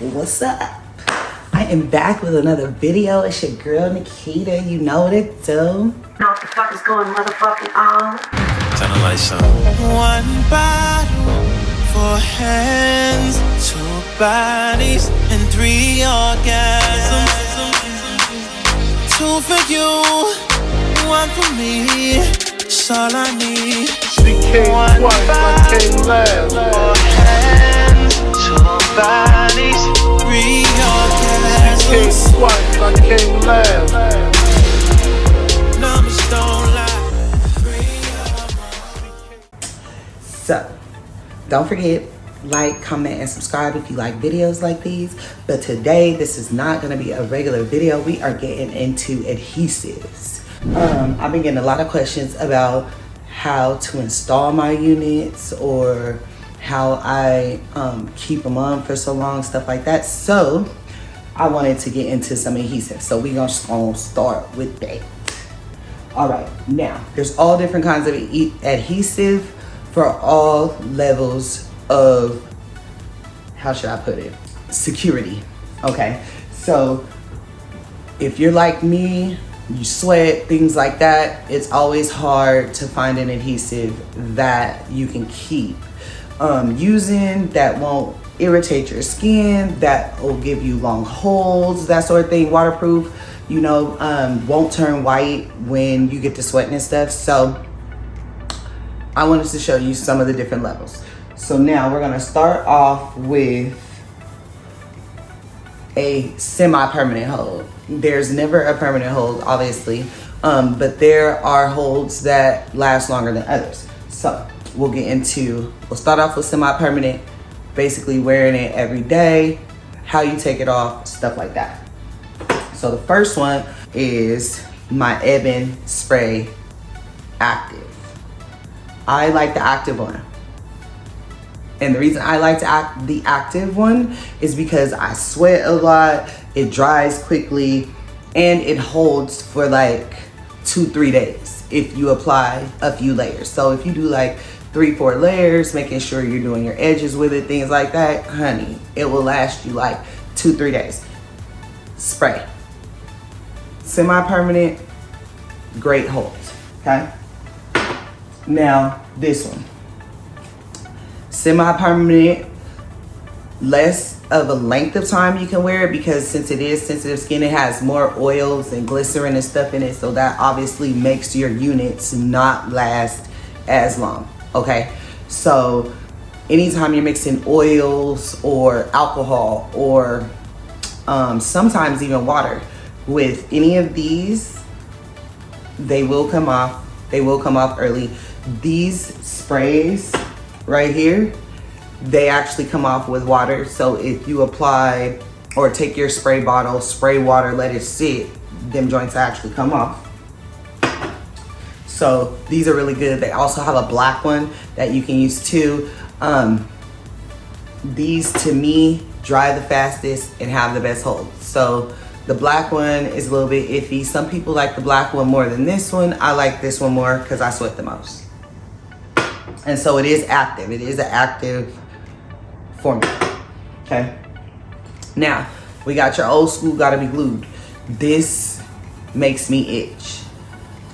What's up? I am back with another video. It's your girl Nikita. You know what it do. Know what the fuck is going motherfucking on? Turn the lights on. One bottle for hands, two bodies, and three orgasms. Two for you, one for me. That's all I need. She came twice, I came last. For hands, two bodies, three orgasms. She came twice, I came last. Numbers don't lie. So, don't forget, like, comment, and subscribe if you like videos like these. But today, this is not going to be a regular video. We are getting into adhesives. I've been getting a lot of questions about how to install my units or how I keep them on for so long, stuff like that. So, I wanted to get into some adhesives. So, we're just going to start with that. All right, now, there's all different kinds of adhesive for all levels of, how should I put it, security. Okay, so if you're like me, you sweat, things like that, it's always hard to find an adhesive that you can keep using, that won't irritate your skin, that will give you long holds, that sort of thing, waterproof, you know, won't turn white when you get to sweating and stuff. So I wanted to show you some of the different levels. So now we're gonna start off with a semi-permanent hold. There's never a permanent hold, obviously, but there are holds that last longer than others. So we'll start off with semi-permanent, basically wearing it every day, how you take it off, stuff like that. So the first one is my Ebin Spray Active. I like the active one. And the reason I like the active one is because I sweat a lot, it dries quickly, and it holds for like 2-3 days if you apply a few layers. So if you do like 3-4 layers, making sure you're doing your edges with it, things like that, honey, it will last you like 2-3 days. Spray. Semi-permanent, great holds, okay? Now, this one. Semi-permanent, less of a length of time you can wear it because since it is sensitive skin, it has more oils and glycerin and stuff in it, so that obviously makes your units not last as long, okay? So anytime you're mixing oils or alcohol or sometimes even water with any of these, they will come off. They will come off early. These sprays right here, they actually come off with water. So if you apply or take your spray bottle, spray water, let it sit, them joints actually come off. So these are really good. They also have a black one that you can use too. These to me dry the fastest and have the best hold. So the black one is a little bit iffy. Some people like the black one more than this one. I like this one more because I sweat the most. And so it is active. It is an active formula, okay? Now, we got your old school gotta be glued. This makes me itch,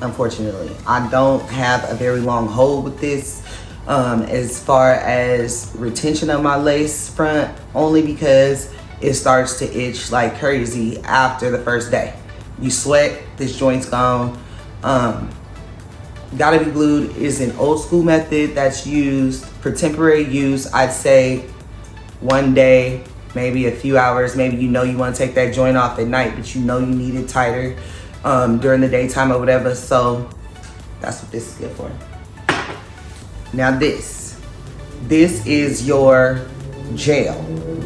unfortunately. I don't have a very long hold with this as far as retention of my lace front, only because it starts to itch like crazy after the first day. You sweat, this joint's gone. Gotta be glued is an old school method that's used for temporary use. I'd say one day, maybe a few hours, maybe you know you want to take that joint off at night, but you know you need it tighter during the daytime or whatever. So that's what this is good for. Now this is your gel,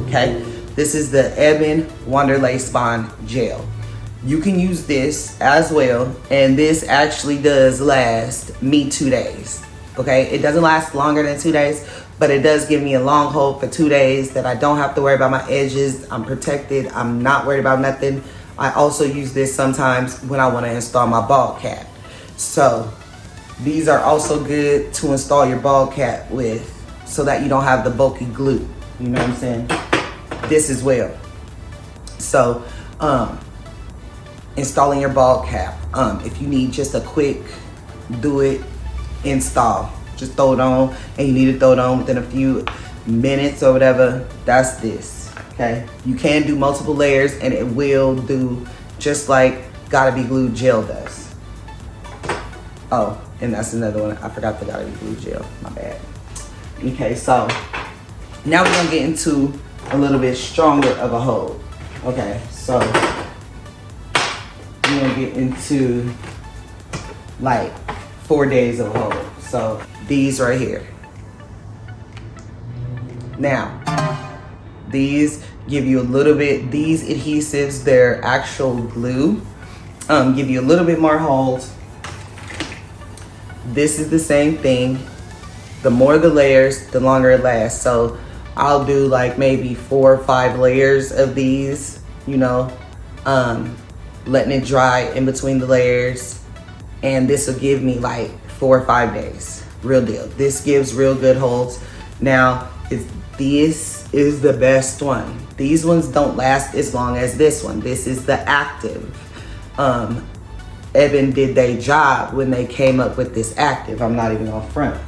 okay? This is the Ebin Wonder Lace Bond Gel. You can use this as well, and this actually does last me 2 days, okay? It doesn't last longer than 2 days, but it does give me a long hold for 2 days that I don't have to worry about my edges. I'm protected. I'm not worried about nothing. I also use this sometimes when I want to install my bald cap. So these are also good to install your bald cap with so that you don't have the bulky glue. You know what I'm saying? this as well. So installing your ball cap, if you need just a quick do it install, just throw it on, and you need to throw it on within a few minutes or whatever, that's this. Okay, you can do multiple layers and it will do just like Gotta Be Glue gel does. Oh, and that's another one, I forgot the Gotta Be Glue gel, my bad. Okay, so now we're gonna get into a little bit stronger of a hold. Okay, so we're gonna get into like 4 days of hold. So these right here. Now, these give you a little bit, these adhesives, they're actual glue, give you a little bit more hold. This is the same thing. The more the layers, the longer it lasts. So I'll do like maybe 4 or 5 layers of these, you know, letting it dry in between the layers. And this will give me like 4 or 5 days, real deal. This gives real good holds. Now, this is the best one. These ones don't last as long as this one. This is the active. Ebin did their job when they came up with this active. I'm not even on front.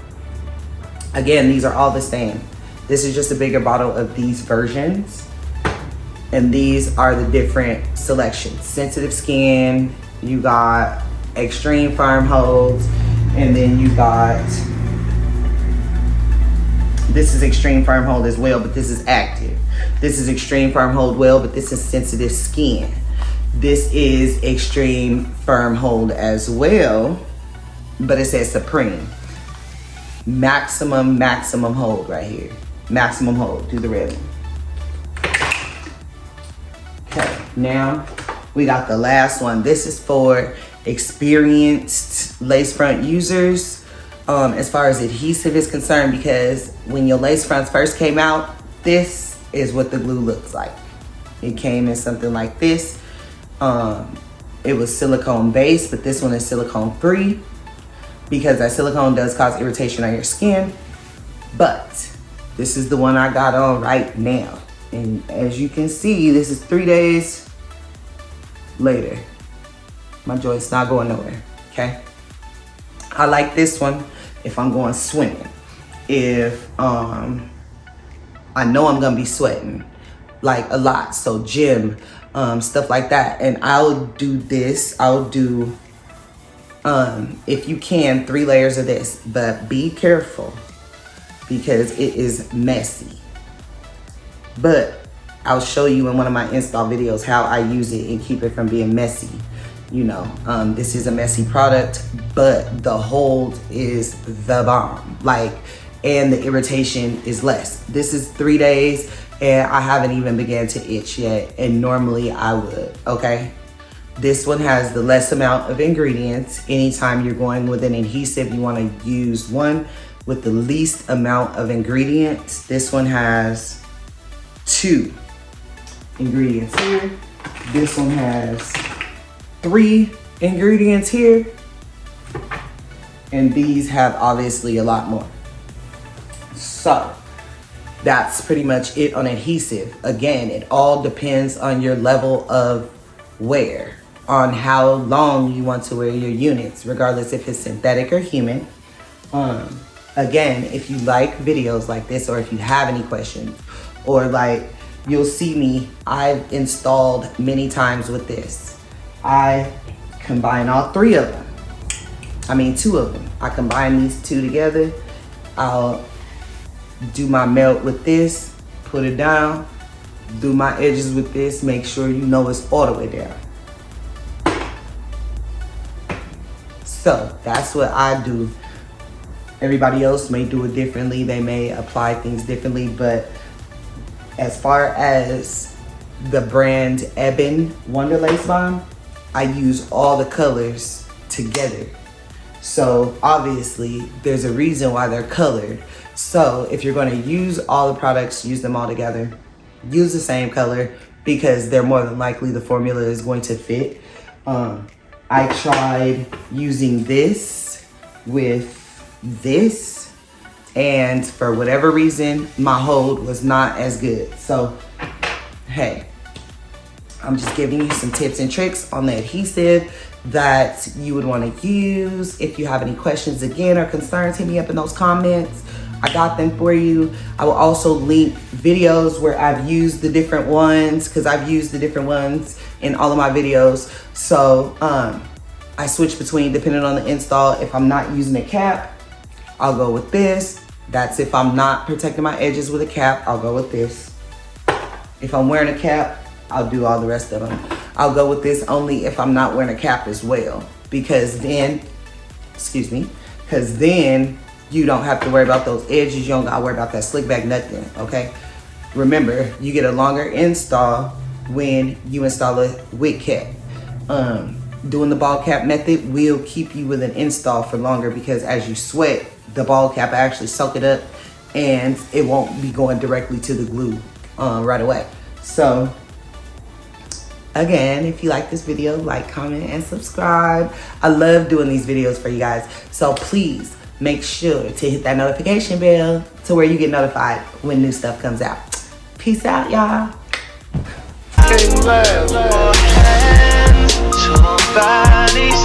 Again, these are all the same. This is just a bigger bottle of these versions. And these are the different selections. Sensitive skin, you got extreme firm holds, and then you got, this is extreme firm hold as well, but this is active. This is extreme firm hold well, but this is sensitive skin. This is extreme firm hold as well, but it says supreme. Maximum hold right here. Maximum hold, do the red one. Okay, now we got the last one. This is for experienced lace front users as far as adhesive is concerned, because when your lace fronts first came out, this is what the glue looks like. It came in something like this. It was silicone based, but this one is silicone free, because that silicone does cause irritation on your skin. But this is the one I got on right now. And as you can see, this is 3 days later. My joint's not going nowhere, okay? I like this one if I'm going swimming. If I know I'm gonna be sweating like a lot, so gym, stuff like that. And I'll do this, I'll do, if you can, 3 layers of this, but be careful because it is messy. But I'll show you in one of my install videos how I use it and keep it from being messy. You know, this is a messy product, but the hold is the bomb. Like, and the irritation is less. This is 3 days and I haven't even began to itch yet, and normally I would, okay? This one has the less amount of ingredients. Anytime you're going with an adhesive, you wanna use one with the least amount of ingredients. This one has 2 ingredients here. This one has 3 ingredients here. And these have obviously a lot more. So that's pretty much it on adhesive. Again, it all depends on your level of wear, on how long you want to wear your units, regardless if it's synthetic or human. Again, if you like videos like this, or if you have any questions, or like you'll see me, I've installed many times with this. I combine all 3 of them. I mean 2 of them. I combine these 2 together. I'll do my melt with this, put it down, do my edges with this, make sure you know it's all the way down. So that's what I do. Everybody else may do it differently. They may apply things differently, but as far as the brand Ebin Wonder Lace Bomb, I use all the colors together. So obviously there's a reason why they're colored. So if you're gonna use all the products, use them all together, use the same color, because they're more than likely the formula is going to fit. I tried using this with this, and for whatever reason, my hold was not as good. So hey, I'm just giving you some tips and tricks on the adhesive that you would want to use. If you have any questions again or concerns, hit me up in those comments. I got them for you. I will also link videos where I've used the different ones, because I've used the different ones in all of my videos. So I switch between depending on the install. If I'm not using a cap, I'll go with this. That's if I'm not protecting my edges with a cap, I'll go with this. If I'm wearing a cap, I'll do all the rest of them. I'll go with this only if I'm not wearing a cap as well, because then, because then you don't have to worry about those edges. You don't gotta worry about that slick back, nothing, okay? Remember, you get a longer install when you install a wig cap. Doing the ball cap method will keep you with an install for longer, because as you sweat, the ball cap actually soak it up and it won't be going directly to the glue right away. So again, if you like this video, like, comment, and subscribe. I love doing these videos for you guys. So please make sure to hit that notification bell to where you get notified when new stuff comes out. Peace out, y'all. Can't last. Bodies,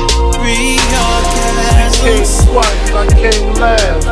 Came twice, I came last.